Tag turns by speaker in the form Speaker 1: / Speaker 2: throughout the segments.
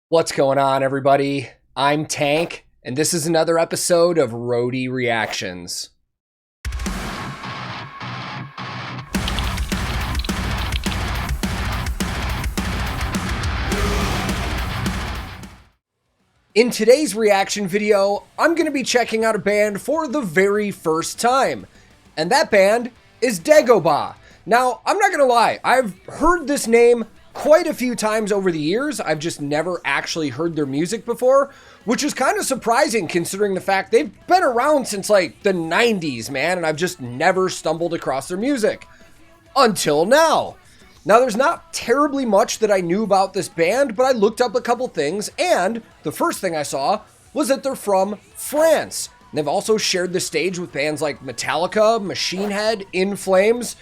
Speaker 1: What's going on, everybody? I'm Tank, and this is another episode of Roadie Reactions. In today's reaction video, I'm going to be checking out a band for the very first time, and that band is Dagoba. Now, I'm not going to lie, I've heard this name quite a few times over the years. I've just never actually heard their music before, which is kind of surprising considering the fact they've been around since like the 90s, man, and I've just never stumbled across their music until now. Now, there's not terribly much that I knew about this band, but I looked up a couple things, and the first thing I saw was that they're from France. And they've also shared the stage with bands like Metallica, Machine Head, In Flames,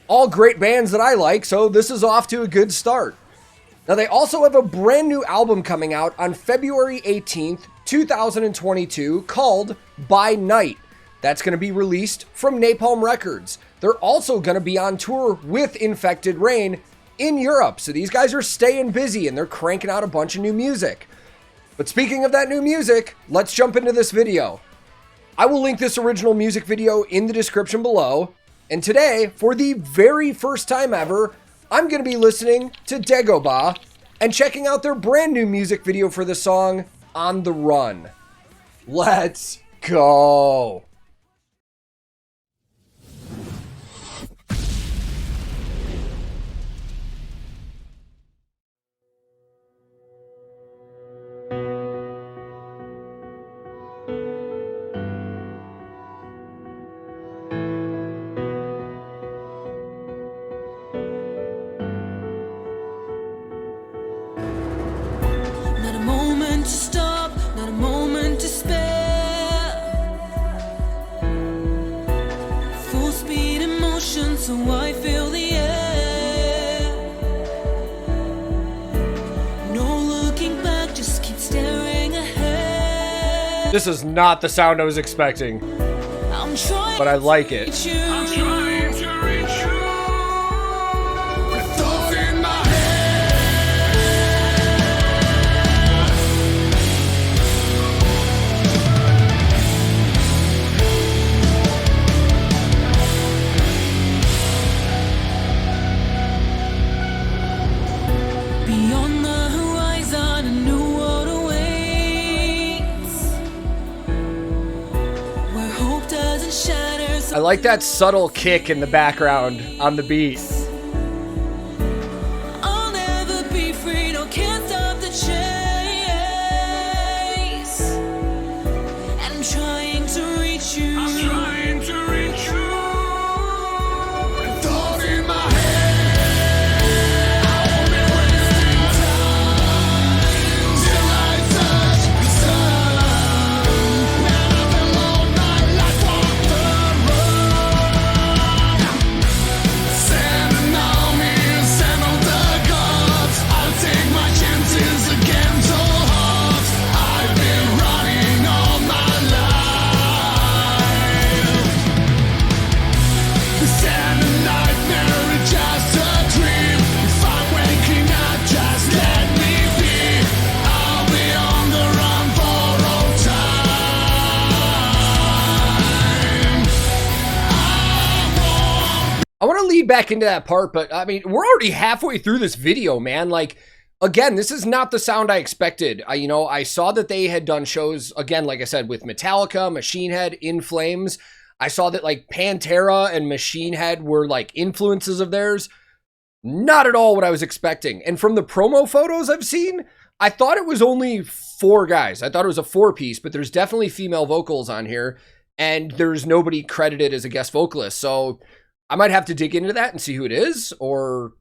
Speaker 1: all great bands that I like, so this is off to a good start. Now, they also have a brand new album coming out on February 18th, 2022 called By Night. That's going to be released from Napalm Records. They're also going to be on tour with Infected Rain in Europe, so these guys are staying busy and they're cranking out a bunch of new music. But speaking of that new music, let's jump into this video. I will link this original music video in the description below. And today, for the very first time ever, I'm going to be listening to Dagoba and checking out their brand new music video for the song On the Run. Let's go.
Speaker 2: To stop, not a moment to spare. Full speed in motion, so I feel the air. No looking back, just keep staring ahead.
Speaker 1: This is not the sound I was expecting, but I like it.
Speaker 2: I'm trying to reach you. With thoughts in my
Speaker 1: I like that subtle kick in the background on the beat.
Speaker 2: I'll never be free, no, can't stop the chase. And I'm trying to reach you. I'm trying to reach you. With thoughts in my head, I won't be wasting time till I touch the sun. Man, I've been all night like on the
Speaker 1: I want to lead back into that part, but I mean, we're already halfway through this video, man. Like, again, this is not the sound I expected. I saw that they had done shows, again, like I said, with Metallica, Machine Head, In Flames. I saw that like Pantera and Machine Head were like influences of theirs. Not at all what I was expecting. And from the promo photos I've seen, I thought it was only 4 guys. I thought it was a 4-piece, but there's definitely female vocals on here, and there's nobody credited as a guest vocalist. So I might have to dig into that and see who it is, or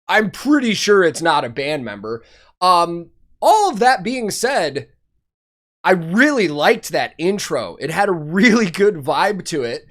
Speaker 1: I'm pretty sure it's not a band member. All of that being said, I really liked that intro. It had a really good vibe to it.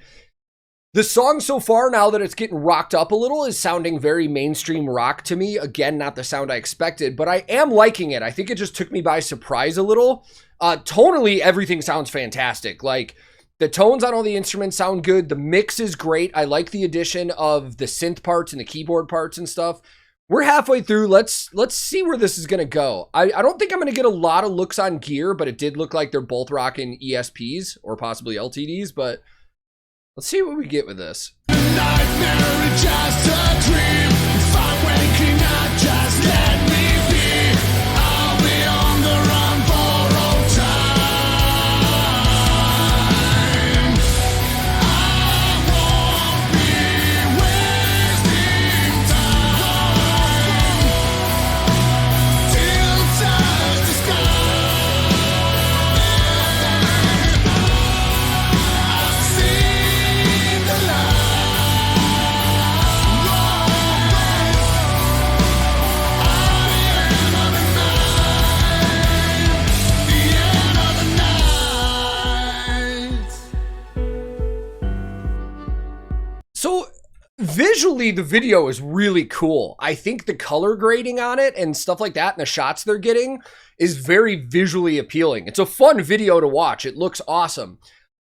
Speaker 1: The song so far, now that it's getting rocked up a little, is sounding very mainstream rock to me. Again, not the sound I expected, but I am liking it. I think it just took me by surprise a little. Tonally, everything sounds fantastic. Like, the tones on all the instruments sound good. The mix is great. I like the addition of the synth parts and the keyboard parts and stuff. We're halfway through. Let's see where this is going to go. I don't think I'm going to get a lot of looks on gear, but it did look like they're both rocking ESPs or possibly LTDs, but let's see what we get with this.
Speaker 2: Nightmare is just a dream. If I'm waking up, just let me be. I'll be on the run for all time. I won't be wasting time till touch the sky. I've seen the light.
Speaker 1: So visually, the video is really cool. I think the color grading on it and stuff like that and the shots they're getting is very visually appealing. It's a fun video to watch. It looks awesome.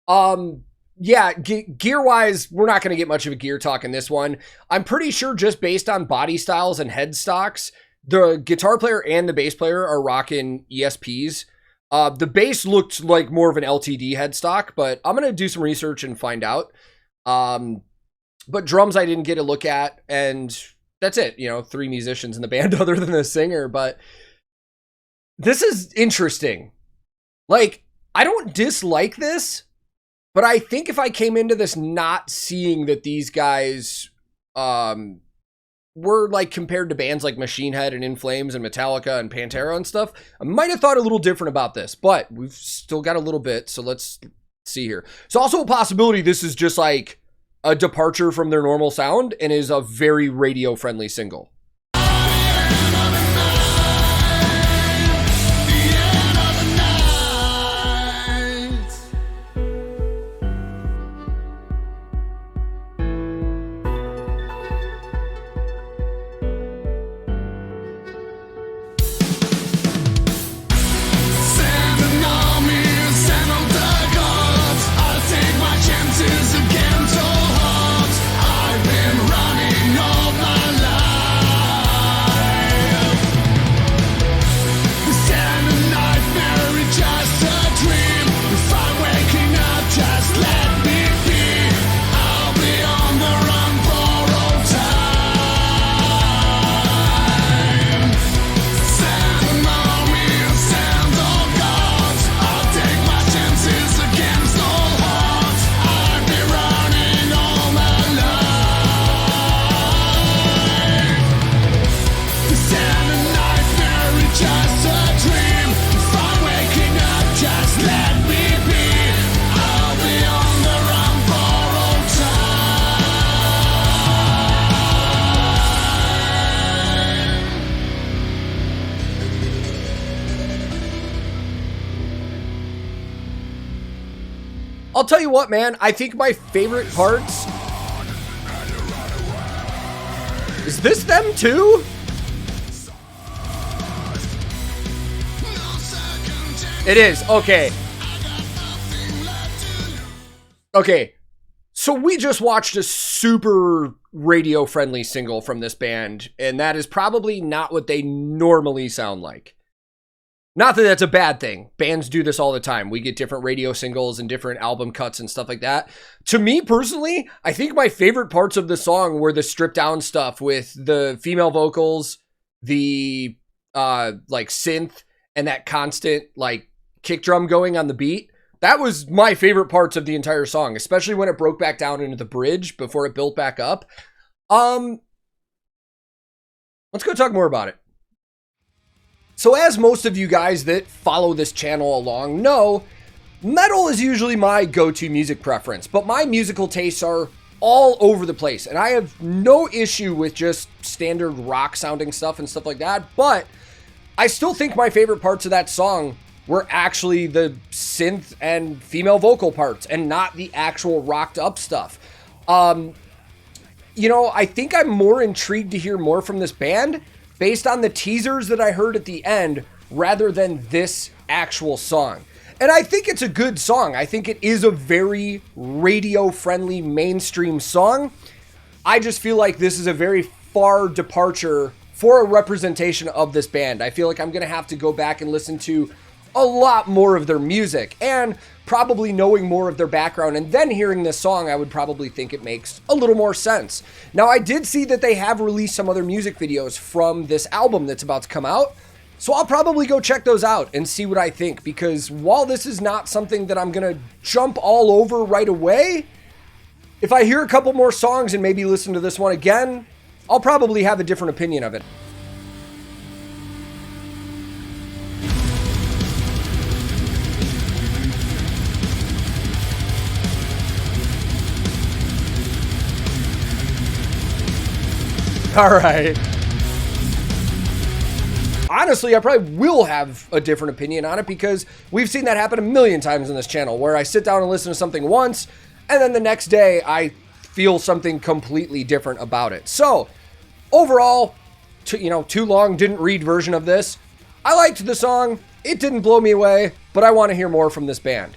Speaker 1: Yeah, gear-wise, we're not going to get much of a gear talk in this one. I'm pretty sure just based on body styles and head stocks, the guitar player and the bass player are rocking ESPs. The bass looked like more of an LTD headstock, but I'm going to do some research and find out. But drums I didn't get a look at, and that's it. You know, 3 musicians in the band other than the singer, but this is interesting. Like, I don't dislike this, but I think if I came into this not seeing that these guys were like compared to bands like Machine Head and In Flames and Metallica and Pantera and stuff, I might have thought a little different about this, but we've still got a little bit, so let's see here. It's also a possibility this is just like a departure from their normal sound and is a very radio-friendly single. I'll tell you what, man, I think my favorite parts... Is this them too? It is, okay. Okay, so we just watched a super radio-friendly single from this band, and that is probably not what they normally sound like. Not that that's a bad thing. Bands do this all the time. We get different radio singles and different album cuts and stuff like that. To me personally, I think my favorite parts of the song were the stripped down stuff with the female vocals, the like synth, and that constant like kick drum going on the beat. That was my favorite parts of the entire song, especially when it broke back down into the bridge before it built back up. Let's go talk more about it. So as most of you guys that follow this channel along know, metal is usually my go-to music preference, but my musical tastes are all over the place, and I have no issue with just standard rock sounding stuff and stuff like that, but I still think my favorite parts of that song were actually the synth and female vocal parts and not the actual rocked up stuff. You know, I think I'm more intrigued to hear more from this band based on the teasers that I heard at the end rather than this actual song. And I think it's a good song. I think it is a very radio-friendly mainstream song. I just feel like this is a very far departure for a representation of this band. I feel like I'm going to have to go back and listen to a lot more of their music, and probably knowing more of their background and then hearing this song, I would probably think it makes a little more sense. Now, I did see that they have released some other music videos from this album that's about to come out, so I'll probably go check those out and see what I think, because while this is not something that I'm gonna jump all over right away, if I hear a couple more songs and maybe listen to this one again, I'll probably have a different opinion of it. All right. Honestly, I probably will have a different opinion on it, because we've seen that happen a million times in this channel, where I sit down and listen to something once, and then the next day I feel something completely different about it. So, overall, too long didn't read version of this. I liked the song. It didn't blow me away, but I want to hear more from this band.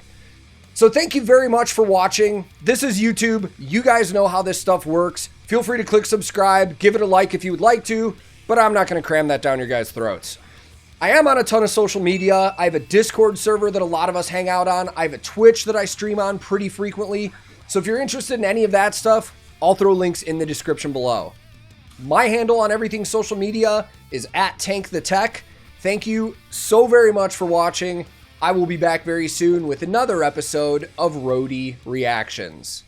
Speaker 1: So thank you very much for watching. This is YouTube. You guys know how this stuff works. Feel free to click subscribe, give it a like if you would like to, but I'm not going to cram that down your guys' throats. I am on a ton of social media. I have a Discord server that a lot of us hang out on. I have a Twitch that I stream on pretty frequently. So if you're interested in any of that stuff, I'll throw links in the description below. My handle on everything social media is @TankTheTech. Thank you so very much for watching. I will be back very soon with another episode of Roadie Reactions.